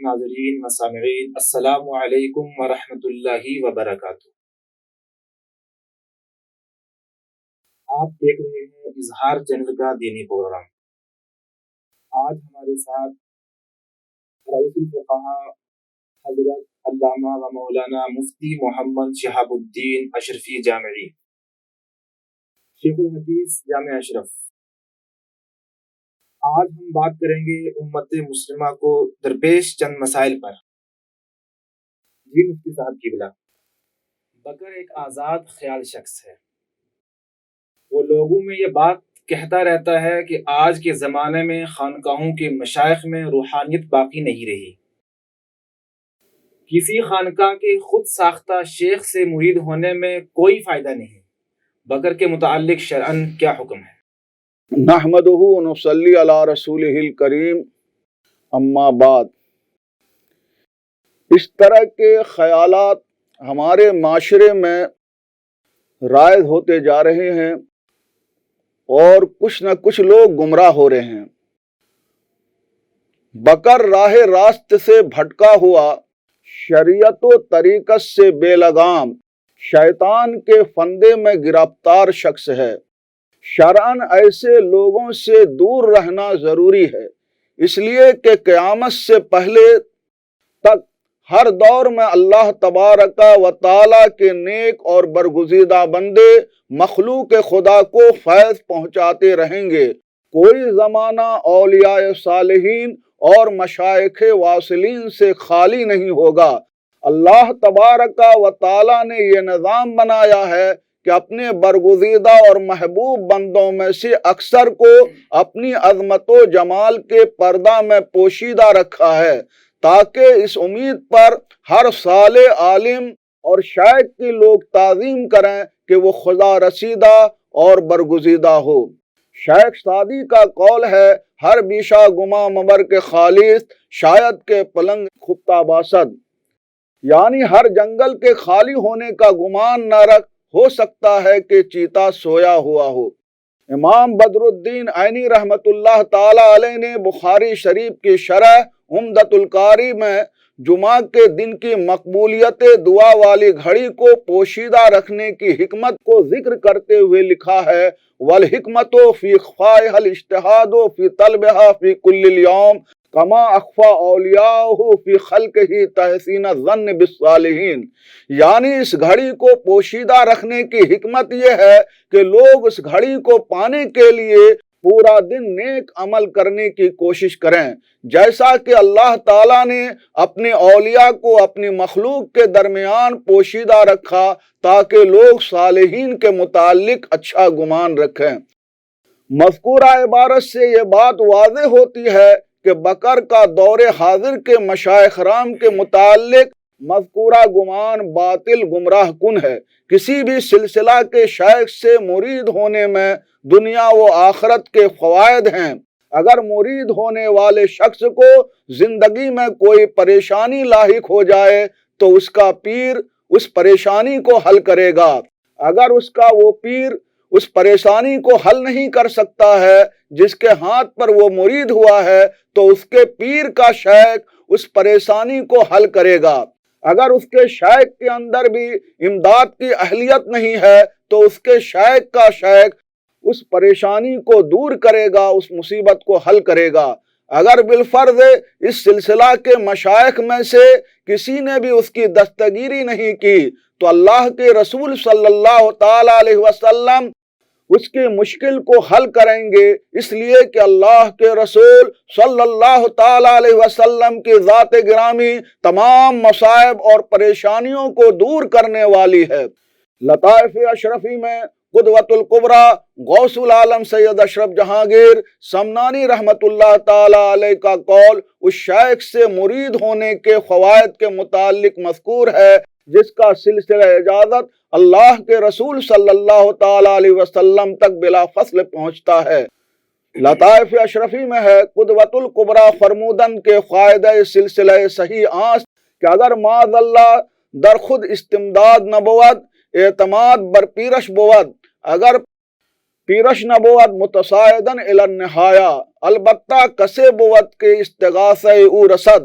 ناظرین و سامعین، السلام علیکم ورحمۃ اللہ وبرکاتہ۔ آپ دیکھ رہے ہیں اظہار چینل کا دینی پروگرام۔ آج ہمارے ساتھ رئیس الفقہاء حضرت علامہ و مولانا مفتی محمد شہاب الدین اشرفی جامعی، شیخ الحدیث جامع اشرف۔ آج ہم بات کریں گے امت مسلمہ کو درپیش چند مسائل پر۔ جی مفتی صاحب کی بلا، بکر ایک آزاد خیال شخص ہے۔ وہ لوگوں میں یہ بات کہتا رہتا ہے کہ آج کے زمانے میں خانقاہوں کے مشائخ میں روحانیت باقی نہیں رہی۔ کسی خانقاہ کے خود ساختہ شیخ سے مرید ہونے میں کوئی فائدہ نہیں۔ بکر کے متعلق شرعاً کیا حکم ہے؟ نحمدہ و نصلی علی رسولہ الکریم، اما بعد۔ اس طرح کے خیالات ہمارے معاشرے میں رائج ہوتے جا رہے ہیں اور کچھ نہ کچھ لوگ گمراہ ہو رہے ہیں۔ بکر راہ راست سے بھٹکا ہوا، شریعت و طریقت سے بے لگام، شیطان کے فندے میں گرفتار شخص ہے۔ شرعاً ایسے لوگوں سے دور رہنا ضروری ہے، اس لیے کہ قیامت سے پہلے تک ہر دور میں اللہ تبارک و تعالیٰ کے نیک اور برگزیدہ بندے مخلوق خدا کو فیض پہنچاتے رہیں گے۔ کوئی زمانہ اولیاء صالحین اور مشائخ واصلین سے خالی نہیں ہوگا۔ اللہ تبارک و تعالیٰ نے یہ نظام بنایا ہے کہ اپنے برگزیدہ اور محبوب بندوں میں سے اکثر کو اپنی عظمت و جمال کے پردہ میں پوشیدہ رکھا ہے، تاکہ اس امید پر ہر صالح عالم اور شیخ کی لوگ تعظیم کریں کہ وہ خدا رسیدہ اور برگزیدہ ہو۔ شیخ سعدی کا قول ہے، ہر بیشا گما مبر کے خالص، شاید کے پلنگ خفتہ باسد، یعنی ہر جنگل کے خالی ہونے کا گمان نہ رکھ، ہو سکتا ہے کہ چیتا سویا ہوا ہو۔ امام بدر الدین عینی رحمت اللہ تعالی علیہ نے بخاری شریف کی شرح عمدۃ القاری میں جمعہ کے دن کی مقبولیت دعا والی گھڑی کو پوشیدہ رکھنے کی حکمت کو ذکر کرتے ہوئے لکھا ہے، وَالْحِكْمَةُ فِي إِخْفَائِهَا الْاجْتِهَادُ فِي طَلْبِهَا فِي كُلِّ الْيَوْمِ کما اخفا اولیاءہ فی خلقہ تحسین الظن بالصالحین۔ یعنی اس گھڑی کو پوشیدہ رکھنے کی حکمت یہ ہے کہ لوگ اس گھڑی کو پانے کے لیے پورا دن نیک عمل کرنے کی کوشش کریں، جیسا کہ اللہ تعالیٰ نے اپنے اولیاء کو اپنی مخلوق کے درمیان پوشیدہ رکھا تاکہ لوگ صالحین کے متعلق اچھا گمان رکھیں۔ مذکورہ عبارت سے یہ بات واضح ہوتی ہے کہ بکر کا دور حاضر کے مشائخ رام کے متعلق مذکورہ گمان باطل گمراہ کن ہے۔ کسی بھی سلسلہ کے شیخ سے مرید ہونے میں دنیا و آخرت کے فوائد ہیں۔ اگر مرید ہونے والے شخص کو زندگی میں کوئی پریشانی لاحق ہو جائے تو اس کا پیر اس پریشانی کو حل کرے گا۔ اگر اس کا وہ پیر اس پریشانی کو حل نہیں کر سکتا ہے جس کے ہاتھ پر وہ مرید ہوا ہے تو اس کے پیر کا شیخ اس پریشانی کو حل کرے گا۔ اگر اس کے شیخ کے اندر بھی امداد کی اہلیت نہیں ہے تو اس کے شیخ کا شیخ اس پریشانی کو دور کرے گا، اس مصیبت کو حل کرے گا۔ اگر بالفرض اس سلسلہ کے مشائخ میں سے کسی نے بھی اس کی دستگیری نہیں کی تو اللہ کے رسول صلی اللہ تعالی علیہ وسلم اس کی مشکل کو حل کریں گے، اس لیے کہ اللہ کے رسول صلی اللہ تعالی علیہ وسلم کی ذات گرامی تمام مصائب اور پریشانیوں کو دور کرنے والی ہے۔ لطائف اشرفی میں قدوۃ الکبریٰ غوث العالم سید اشرف جہانگیر سمنانی رحمت اللہ تعالی علیہ کا قول اس شیخ سے مرید ہونے کے فوائد کے متعلق مذکور ہے جس کا سلسلہ اجازت اللہ کے رسول صلی اللہ تعالی علیہ وسلم تک بلا فصل پہنچتا ہے۔ لطائف اشرفی میں ہے، قدوۃ الکبریٰ فرمودن کے فائدہ سلسلہ صحیح آنس کہ اگر معاذ اللہ در خود استمداد نبوت اعتماد بر پیرش بود، اگر پیرش نبود متصاعدن الی النہایہ، البتہ کسے بود کے استغاثہ او رسد۔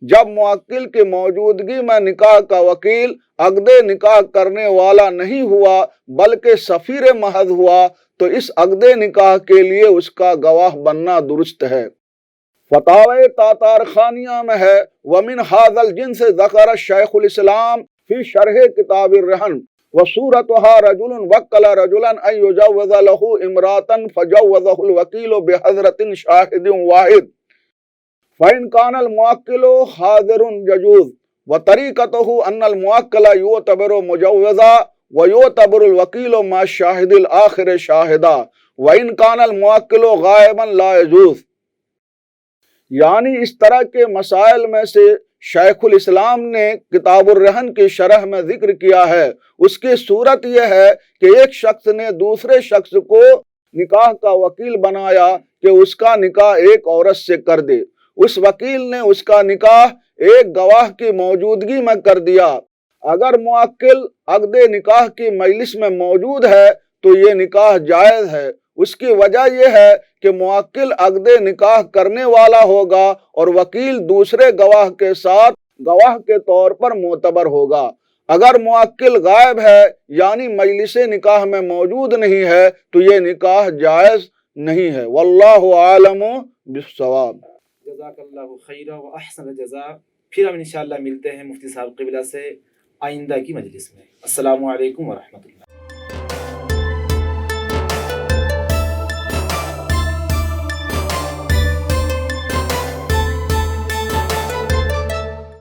جب موکل کی موجودگی میں نکاح کا وکیل عقد نکاح کرنے والا نہیں ہوا بلکہ سفیر محض ہوا تو اس عقد نکاح کے لیے اس کا گواہ بننا درست ہے۔ فتاوی تاتار خانیہ میں ہے وَمِنْ هَذَا الْجِنْسِ ذَكَرَ الشَّيْخُ الْإِسْلَامِ فِي شَرْحِ كِتَابِ الرِّهْنِ وَصُورَتُهَا رَجُلٌ وَكَّلَ رَجُلًا أَنْ يُجَوِّزَ لَهُ إِمْرَأَةً فَجَوَّزَهُ الْوَكِيلُ بِحَضْرَةٍ شَاهِدٍ وَاحِدٍ فَإِنْ كَانَ الْمُوَكِّلُ حَاضِرٌ يَجُوزُ وَطَرِيقَتُهُ أَنَّ الْمُوَكَّلَ يُعْتَبَرُ مُجَوِّزًا وَيُعْتَبَرُ الْوَكِيلُ مع الشَّاهِدِ الْآخِرِ شَاهِدًا وَإِنْ كَانَ الْمُوَكِّلُ غَائِبًا لَا يَجُوزُ۔ یعنی اس طرح کے مسائل میں سے شیخ الاسلام نے کتاب الرہن کی شرح میں ذکر کیا ہے۔ اس کی صورت یہ ہے کہ ایک شخص نے دوسرے شخص کو نکاح کا وکیل بنایا کہ اس کا نکاح ایک عورت سے کر دے۔ اس وکیل نے اس کا نکاح ایک گواہ کی موجودگی میں کر دیا۔ اگر موکل عقد نکاح کی مجلس میں موجود ہے تو یہ نکاح جائز ہے۔ اس کی وجہ یہ ہے کہ موکل عقد نکاح کرنے والا ہوگا اور وکیل دوسرے گواہ کے ساتھ گواہ کے طور پر معتبر ہوگا۔ اگر موکل غائب ہے یعنی مجلس نکاح میں موجود نہیں ہے تو یہ نکاح جائز نہیں ہے۔ واللہ عالم بالصواب۔ جزاک اللہ خیر و احسن الجزاء۔ پھر ہم انشاءاللہ ملتے ہیں مفتی صاحب قبلہ سے آئندہ کی مجلس میں۔ السلام علیکم ورحمۃ اللہ۔